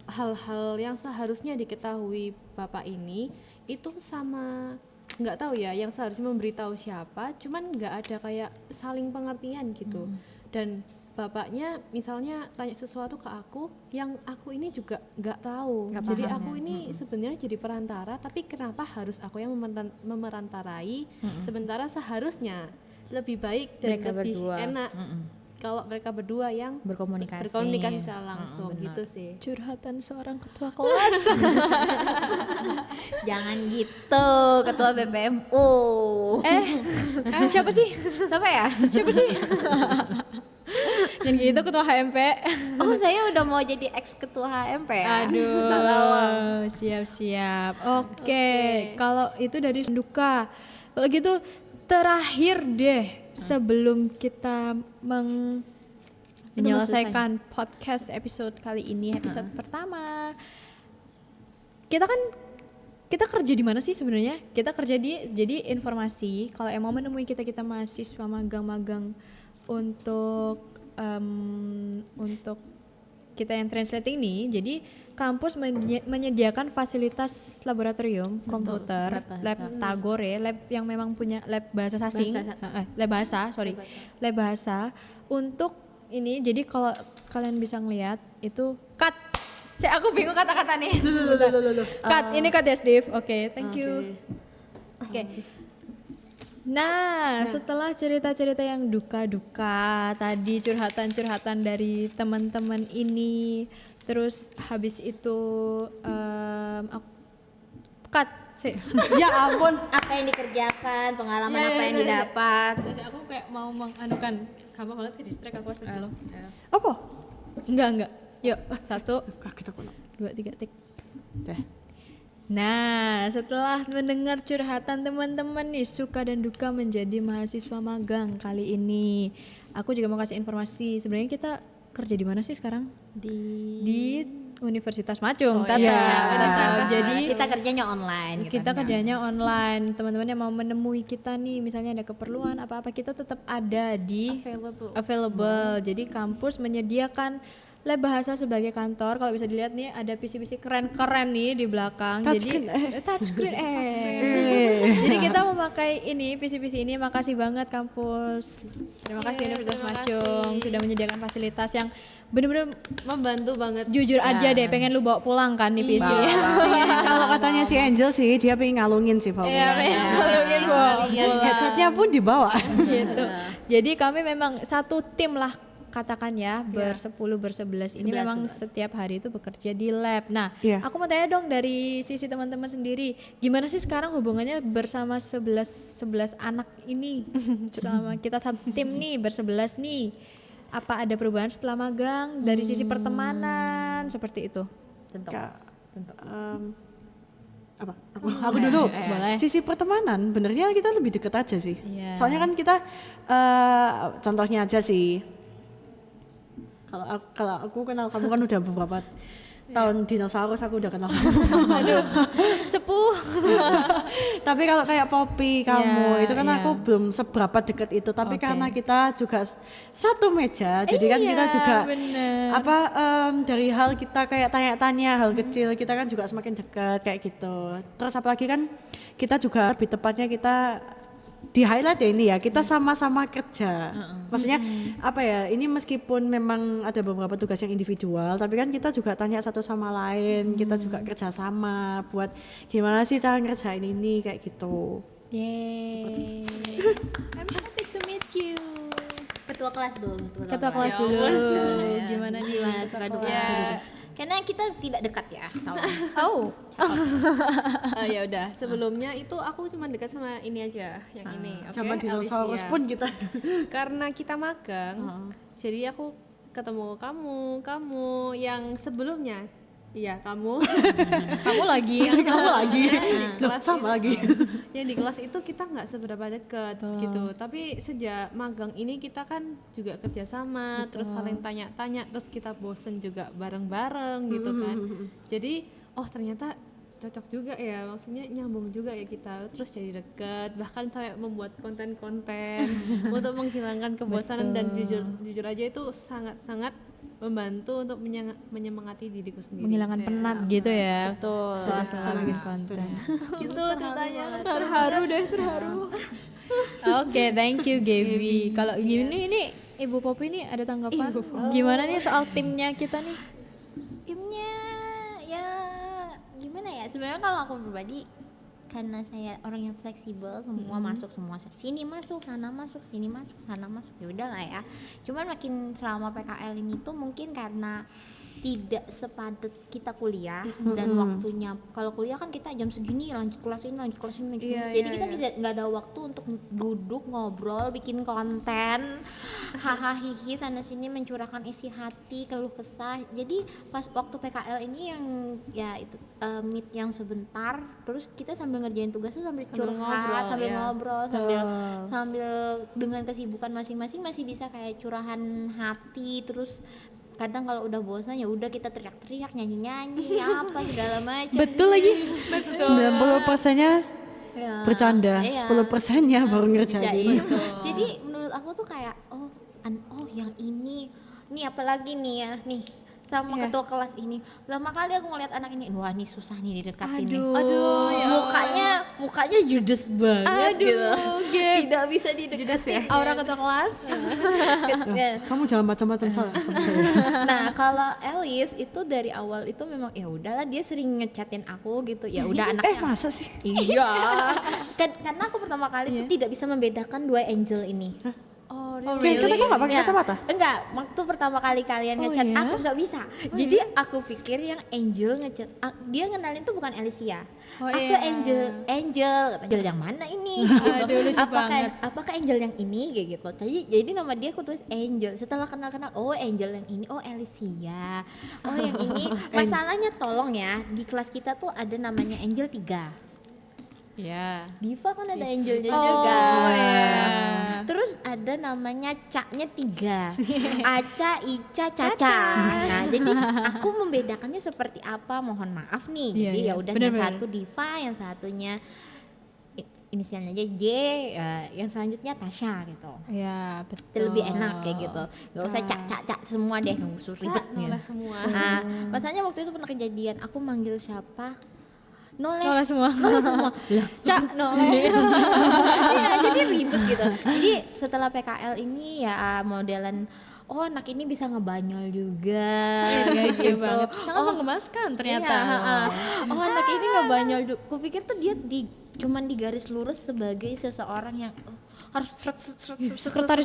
hal-hal yang seharusnya diketahui bapak ini itu sama, nggak tahu ya, yang seharusnya memberitahu siapa, cuman nggak ada kayak saling pengertian gitu. Dan bapaknya misalnya tanya sesuatu ke aku yang aku ini juga nggak tahu, Nggak jadi paham aku ya. ini sebenarnya jadi perantara, tapi kenapa harus aku yang memerantarai, sementara seharusnya lebih baik dan mereka lebih berdua enak kalau mereka berdua yang berkomunikasi secara langsung benar. gitu sih. Curhatan seorang ketua kelas. Jangan gitu, ketua BPMU. Siapa sih? Siapa ya? Siapa sih? Jangan gitu ketua HMP. Oh, saya udah mau jadi ex ketua HMP ya. Aduh, siap-siap. Oke, kalau itu dari duka. Kalau gitu terakhir deh sebelum kita menyelesaikan podcast episode kali ini, episode pertama. Kita kerja di mana sih sebenarnya? Kita kerja jadi informasi kalau emang menemui kita mahasiswa magang-magang untuk kita yang translating ini, jadi kampus menyediakan fasilitas laboratorium komputer, lab Tagore, lab yang memang punya lab bahasa asing, lab bahasa untuk ini. Jadi kalau kalian bisa ngelihat itu aku bingung kata-kata nih. Cut, ini cut ya Steve. Oke, thank you. Oke. Nah, setelah cerita-cerita yang duka-duka tadi, curhatan-curhatan dari teman-teman ini, terus habis itu cut sih. Ya ampun. Apa yang dikerjakan, pengalaman apa yang didapat. Terus aku kayak mau menganukan, kamu banget ke distract aku astagfirullah. Apa? Enggak. Yuk, 1, Kaget aku. 2, 3, tik. Deh. Nah, setelah mendengar curhatan teman-teman nih suka dan duka menjadi mahasiswa magang kali ini, aku juga mau kasih informasi. Sebenarnya kita kerja di mana sih sekarang? Di Universitas Macung, Tata. Jadi kita kerjanya online. kita kerjanya online. Teman-teman yang mau menemui kita nih, misalnya ada keperluan apa-apa, kita tetap ada di available. Jadi kampus menyediakan lab bahasa sebagai kantor. Kalau bisa dilihat nih ada PC-PC keren-keren nih di belakang. Touchscreen. Jadi kita memakai ini PC-PC ini. Makasih banget kampus. Terima kasih Universitas Macung sudah menyediakan fasilitas yang benar-benar Membantu banget. jujur aja deh, pengen lu bawa pulang kan nih PC. Kalau katanya si Angel sih, dia pengen ngalungin sih Pak. Ngalungin bawa pulang. Headsetnya pun dibawa. Gitu. Jadi kami memang satu tim lah, katakan ya, bersepuluh bersebelas ini memang setiap hari itu bekerja di lab. Nah, aku mau tanya dong dari sisi teman-teman sendiri, gimana sih sekarang hubungannya bersama 11 anak ini? Selama kita satu tim nih, bersebelas nih, apa ada perubahan setelah magang dari sisi pertemanan seperti itu? Tentu. Apa? Aku dulu. Boleh. Sisi pertemanan, benernya kita lebih deket aja sih. Iya. Soalnya kan kita, contohnya aja sih. Kalau aku kenal kamu kan udah beberapa tahun dinosaurus, aku udah kenal kamu. Aduh, sepuh. Tapi kalau kayak Poppy kamu itu kan aku belum seberapa deket itu. Tapi karena kita juga satu meja, jadi kan kita juga dari hal kita kayak tanya-tanya hal kecil kita kan juga semakin dekat kayak gitu. Terus apalagi kan kita juga lebih tepatnya kita di highlight ya ini ya, kita sama-sama kerja. Maksudnya apa ya, ini meskipun memang ada beberapa tugas yang individual, tapi kan kita juga tanya satu sama lain, kita juga kerja sama buat gimana sih cara ngerjain ini kayak gitu. Yeay. I'm happy to meet you. Ketua kelas dulu. Ketua kelas dulu. Gimana nih? Gimana suka duka? Karena kita tidak dekat ya, tahu. Ya udah, sebelumnya itu aku cuma dekat sama ini aja, yang ini. Zaman dinosaurus Alicia. pun kita. Karena kita magang, jadi aku ketemu kamu yang sebelumnya. Iya, kamu. Kamu lagi. Kamu lagi. Kelas Sama lagi. Yang di kelas itu kita nggak seberapa dekat gitu. Tapi sejak magang ini kita kan juga kerjasama, terus saling tanya-tanya, terus kita bosen juga bareng-bareng gitu kan. Jadi ternyata cocok juga ya, maksudnya nyambung juga ya kita, terus jadi deket, bahkan sampai membuat konten-konten untuk menghilangkan kebosanan. Dan jujur aja itu sangat-sangat membantu untuk menyemangati diriku sendiri, Menghilangkan penat gitu ya. Betul. Setelah bikin konten. Gitu ceritanya. Terharu. Oke, thank you Gaby. Kalau gini ini Ibu Poppy ini ada tanggapan? Gimana nih soal timnya kita nih? Timnya ya gimana ya, sebenarnya kalau aku pribadi karena saya orang yang fleksibel, semua masuk, semua sini masuk, sana masuk, sini masuk, sana masuk, ya udah lah ya. Cuman makin selama PKL ini tuh mungkin karena tidak sepadat kita kuliah dan waktunya. Kalau kuliah kan kita jam segini lanjut kelas ini, lanjut kelas ini, lanjut kelas ini. Jadi kita nggak ada waktu untuk duduk ngobrol, bikin konten, hahaha hihi sana sini, mencurahkan isi hati, keluh kesah. Jadi pas waktu PKL ini yang ya itu meet yang sebentar, terus kita sambil ngerjain tugas tuh sambil curhat, sambil ngobrol, sambil dengan kesibukan masing-masing masih bisa kayak curahan hati. Terus kadang kalau udah bosan ya udah kita teriak-teriak, nyanyi-nyanyi apa segala macam. Betul lagi. 90%-nya Ya, bercanda, iya. 10%-nya baru ngerjain. Jadi menurut aku tuh kayak oh yang ini apalagi nih ya nih sama ketua kelas ini. Pertama kali aku ngeliat anak ini, wah nih susah nih didekatin nih. Aduh, ya Mukanya judes banget gitu. Tidak bisa didekatin. Aura ketua kelas. Ya. Kamu jangan macam-macam sama saya. Nah kalau Elis itu dari awal itu memang ya udahlah, dia sering ngechatin aku gitu, ya udah anaknya. Masa sih? Iya. Karena aku pertama kali tuh tidak bisa membedakan dua angel ini. Oh, Serius, kata kok nggak pakai Ya, kacamata? Enggak, waktu pertama kali kalian ngechat ya? aku nggak bisa. Jadi aku pikir yang Angel ngechat, dia ngenalin tuh bukan Alicia. Oh, aku iya. Angel yang mana ini? Gitu. Aduh, lucu banget. Apakah Angel yang ini kayak gitu. Jadi nama dia aku tulis Angel. Setelah kenal-kenal, oh Angel yang ini, oh Alicia. Oh yang ini. Masalahnya tolong ya, di kelas kita tuh ada namanya Angel 3. Ya. Diva kan ada angelnya Oh, juga. iya. Terus ada namanya Ca-nya 3. Aca, Ica, Caca. Nah, jadi aku membedakannya seperti apa? Mohon maaf nih. Iya, Jadi iya. ya udah yang Benar-benar. satu Diva, yang satunya inisialnya aja J, yang selanjutnya Tasya gitu. Ya, Itu betul. lebih enak kayak gitu. Gak usah cak semua deh, nggak usah ribet Noleh gitu. semua. Nah, masalahnya waktu itu pernah kejadian, aku manggil siapa? Noleh semua. Noleh semua. Lah, Cak, noleh. iya, jadi ribet gitu. Jadi setelah PKL ini ya modelan oh anak ini bisa ngebanyol juga Lucu gitu. banget. Sangat mengemaskan ternyata. Iya, oh anak ini ngebanyol juga. Kupikir tuh dia cuman di garis lurus sebagai seseorang yang harus Sekretaris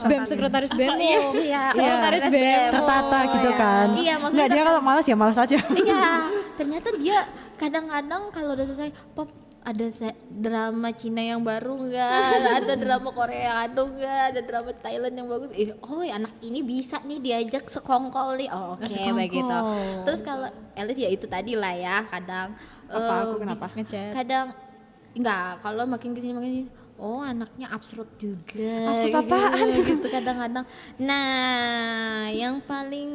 BEM. Iya, Sekretaris BEM. Tertata gitu kan. Iya, maksudnya Nggak, dia kalau malas ya malas aja. Iya, ternyata dia kadang-kadang kalau udah selesai pop ada drama Cina yang baru nggak, ada drama Korea yang ada nggak, ada drama Thailand yang bagus. Oh ya anak ini bisa nih diajak sekongkol nih. Oh oke baik gitu. Terus kalau Elis ya itu tadi lah ya kadang Apa, aku kenapa? Ngechat. kadang nggak, kalau makin kesini oh anaknya absurd juga. Absurd apaan? Gitu kadang-kadang. Nah yang paling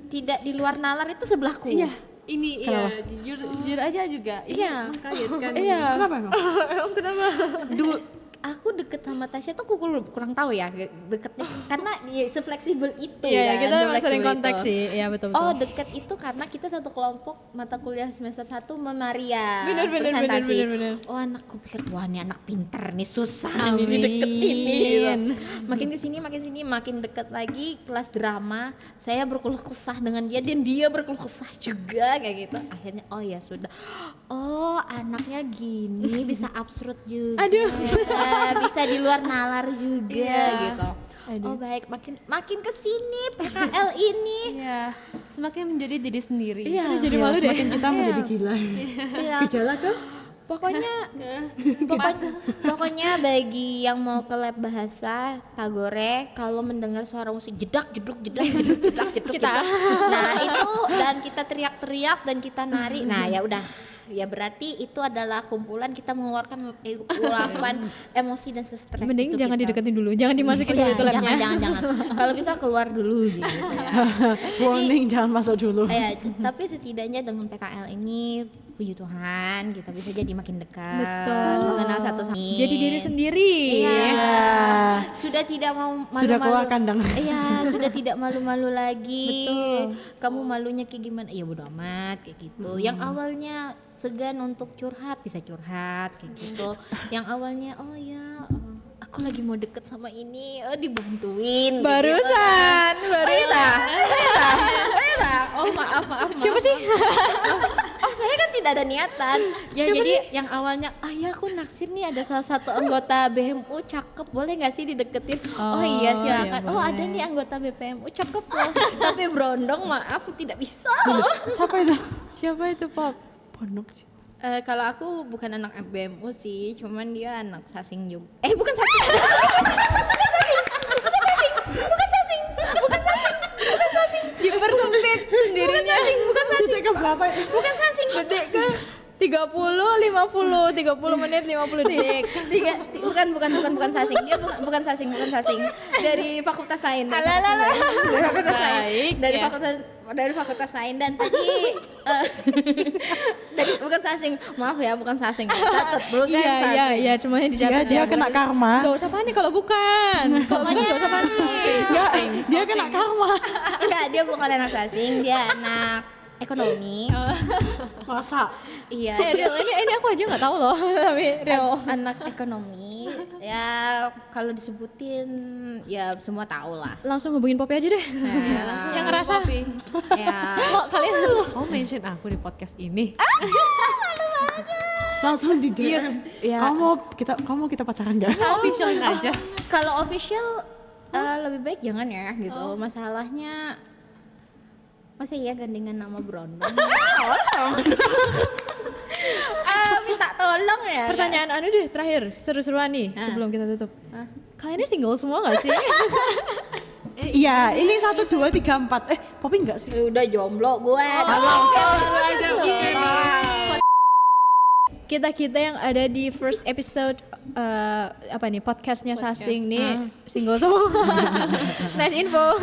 tidak di luar nalar itu sebelahku. Iya, ini Kenapa? iya jujur aja juga. Ini Iya. mengkagetkan. Iya. Kenapa emang? Aku deket sama Tasya tuh aku kurang tahu ya deketnya karena ya, sefleksibel itu Iya, kan, kita emang sering se-fleksibel kontak itu. sih. Iya, betul. Oh deket itu karena kita satu kelompok mata kuliah semester 1 Memaria Bener. presentasi. Bener. Oh anakku pikir wah nih anak pinter nih susah Amin. nih dideketin nih gitu. Makin kesini makin deket lagi kelas drama. Saya berkeluh kesah dengan dia dan dia berkeluh kesah juga kayak gitu. Akhirnya oh ya sudah. Oh anaknya gini bisa absurd juga. Aduh. Bisa di luar nalar juga Iya. gitu. Oh baik, makin kesini PKL ini. Iya. Semakin menjadi diri sendiri. Iya. Jadi Ya, malu deh. semakin kita menjadi gila. Iya. Gejala kah? Pokoknya bagi yang mau ke lab bahasa Tagore, kalau mendengar suara musik jedak jeduk nah itu dan kita teriak-teriak dan kita nari, nah ya udah ya berarti itu adalah kumpulan kita mengeluarkan ulapan emosi dan stres. Mending itu jangan kita. dideketin dulu, jangan dimasukin Iya, dulu itu labnya. jangan. Kalau bisa keluar dulu gitu ya. Warning, jangan masuk dulu. Tapi setidaknya dengan PKL ini puji Tuhan kita bisa jadi makin dekat, Betul. mengenal satu sama lain. Jadi diri sendiri. Iya. Sudah tidak mau malu-malu. Sudah keluar kandang. Iya, sudah tidak malu-malu lagi. Betul. Kamu malunya kayak gimana? Ya bodo amat kayak gitu. Yang awalnya segan untuk curhat bisa curhat kayak gitu. Yang awalnya oh ya aku lagi mau deket sama ini, dibantuin. Barusan. Oh maaf. Siapa sih? Oh saya kan tidak tidak ada niatan. Ya jadi yang awalnya ya aku naksir nih ada salah satu anggota BMU cakep, boleh nggak sih dideketin? Oh iya silakan. iya, Oh boleh. ada nih anggota BPMU cakep loh. Tapi berondong maaf tidak bisa. Siapa itu? Siapa itu, Pop? Pondok sih. Kalau aku bukan anak BMU sih, cuman dia anak Sasing juga. Bukan Sasing. Bukan Sasing. Dipersempit sendirinya. Bukan Sasing. Titik ke berapa? Bukan Sasing. Detik ke 30, 50 menit 50 detik. Bukan Sasing. Dia bukan Sasing. Dari fakultas lain. Dari fakultas lain. Baik, Dari fakultas lain dan tadi bukan Sasing. Maaf ya, bukan Sasing. Catat dulu kan Sasing. Iya, semuanya dicatat. Dia kena karma. Gak usah panik kalau bukan. Pokoknya Gak usah panik. Enggak, dia kena karma. Enggak, dia bukan anak Sasing, dia anak ekonomi. Masa? Iya, Real, ini aku aja nggak tahu loh, tapi real. anak ekonomi. Ya kalau disebutin ya semua tahu lah. Langsung hubungin Poppy aja deh. Yang ngerasa. Ya Kok kalian Kamu mention aku di podcast ini. Langsung di DM. Iya. Kamu kita pacaran enggak? Officialin aja. kalau official lebih baik jangan ya gitu. Masalahnya masa iya gandengan nama Brondong? Minta tolong ya. pertanyaan anu deh terakhir seru-seruan nih sebelum kita tutup. Kalian ini single semua nggak sih? Iya, ini 1 2 3 4. Poppy enggak sih? Udah jomblo gue. Kita yang ada di first episode podcastnya Sasing nih single semua. Nice info.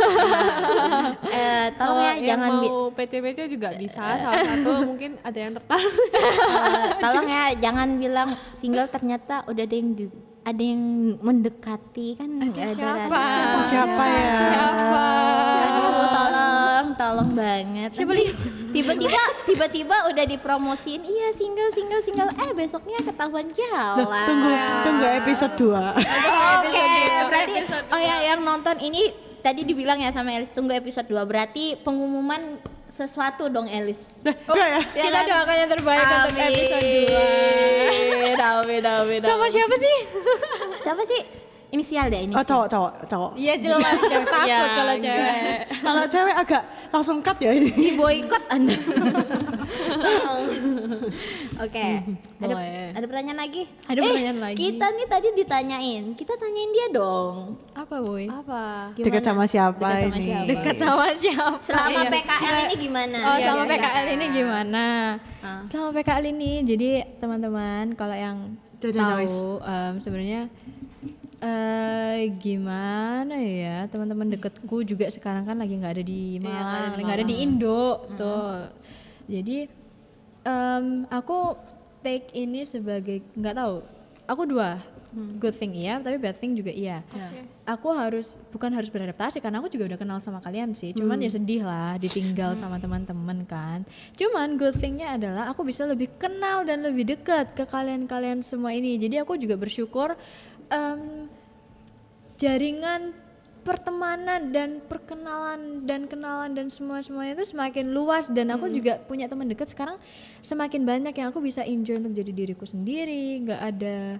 Tolong ya Yang jangan mau PC juga bisa. Salah satu mungkin ada yang tertarik. tolong ya jangan bilang single ternyata udah ada yang mendekati kan siapa? Siapa ya? Siapa? Aduh, tolong banget. Tiba-tiba udah dipromosiin, iya single. Besoknya ketahuan jalan. Tunggu episode 2. Oke, berarti yang nonton ini tadi dibilang ya sama Elis tunggu episode 2 berarti pengumuman sesuatu dong Elis. Enggak ya? Kita doakan yang terbaik untuk episode 2. Amin. Sama siapa sih? Siapa sih? Inisial deh ini. Oh, cowok. Iya jelas, takut kalau cewek. Kalau cewek agak langsung cut ya ini. Di boykot Anda. Oke. Boleh. Ada pertanyaan lagi? Ada pertanyaan lagi. Kita nih tadi ditanyain. Kita tanyain dia dong. Apa boy? Apa? Dekat sama siapa Dekat sama ini? siapa? Dekat sama siapa? Selama Iya. PKL ini gimana? Oh, Iya, selama iya, PKL iya. ini gimana? Ah. Selama PKL ini, jadi teman-teman kalau yang Jojo Noise. tahu sebenarnya gimana ya, teman-teman deketku juga sekarang kan lagi nggak ada di Malang, nggak ada di Indo tuh. Jadi aku take ini sebagai nggak tahu. Aku dua good thing iya, tapi bad thing juga iya. Aku bukan harus beradaptasi karena aku juga udah kenal sama kalian sih. Cuman ya sedih lah ditinggal sama teman-teman kan. Cuman good thingnya adalah aku bisa lebih kenal dan lebih dekat ke kalian-kalian semua ini. Jadi aku juga bersyukur jaringan pertemanan dan perkenalan dan kenalan dan semuanya itu semakin luas dan aku juga punya teman dekat sekarang semakin banyak yang aku bisa enjoy untuk jadi diriku sendiri, nggak ada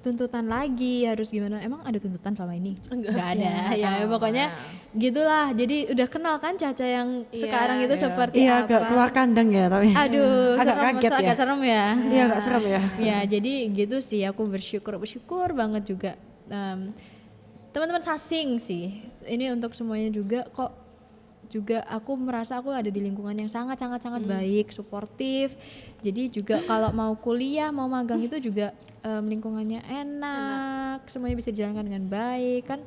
tuntutan lagi harus gimana. Emang ada tuntutan selama ini? Nggak ada ya, pokoknya gitulah. Jadi udah kenal kan Caca yang sekarang itu seperti Iya, agak apa. keluar kandang ya tapi. Aduh, agak serem, kaget ya. agak serem ya. Iya, agak serem ya. Ya, jadi gitu sih aku bersyukur banget juga teman-teman Sasing sih. Ini untuk semuanya juga kok juga aku merasa aku ada di lingkungan yang sangat baik, suportif. Jadi juga kalau mau kuliah, mau magang itu juga lingkungannya enak, semuanya bisa dijalankan dengan baik kan.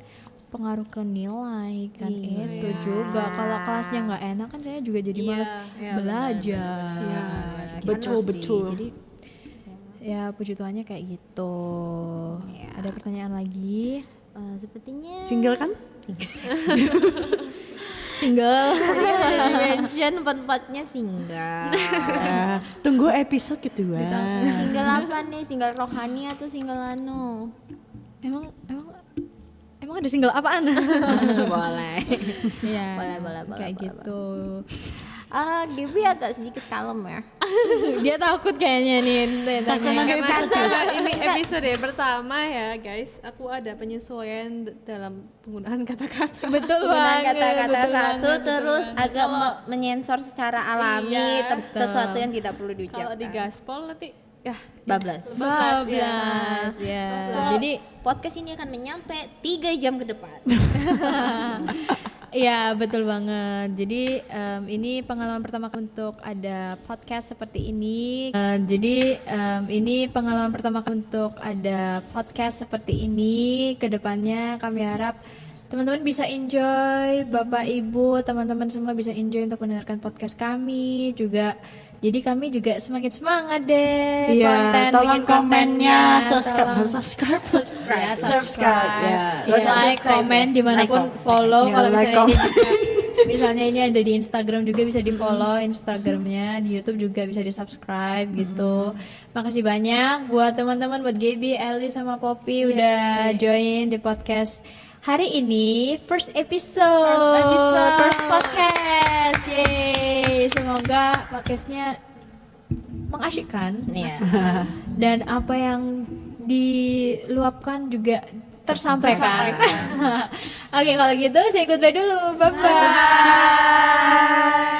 Pengaruh ke nilai kan itu juga. Kalau kelasnya nggak enak kan saya juga jadi malas belajar. Betul. Jadi ya puji Tuhannya kayak gitu. Ada pertanyaan lagi? Sepertinya Single kan? Single. tadi kan udah di-mention empat-empatnya single. Ya, tunggu episode kedua. Single apa nih? Single rohani atau single anu? Emang ada single apaan? Boleh. Iya. Boleh. Kayak gitu. Gibi agak sedikit kalem ya. Dia takut kayaknya nih tanya. Ini episode pertama ya guys. Aku ada penyesuaian dalam penggunaan kata-kata. Betul Penggunaan banget. kata-kata betul satu banget, terus betul banget. agak menyensor secara alami Iya, sesuatu yang tidak perlu diucapkan. Kalau di gaspol nanti ya bablas. Bablas ya. Jadi Podcast ini akan menyampai 3 jam ke depan. iya betul banget. Jadi ini pengalaman pertama untuk ada podcast seperti ini. Ini pengalaman pertama untuk ada podcast seperti ini. Kedepannya kami harap teman-teman bisa enjoy, Bapak Ibu, teman-teman semua bisa enjoy untuk mendengarkan podcast kami juga. Jadi kami juga semakin semangat deh. Iya, tolong bikin kontennya, komennya, subscribe, tolong- subscribe, ya. Ya, like, komen dimanapun, follow. Ya, Kalau like, misalnya ini juga, misalnya ini ada di Instagram juga bisa di follow Instagramnya, di YouTube juga bisa di subscribe gitu. Makasih banyak buat teman-teman, buat Gaby, Ellie sama Poppy udah join di podcast hari ini. First episode, first podcast. Yeay, semoga podcastnya mengasyikkan. Iya. Dan apa yang diluapkan juga tersampaikan. Oke, kalau gitu saya goodbye dulu. Bye bye.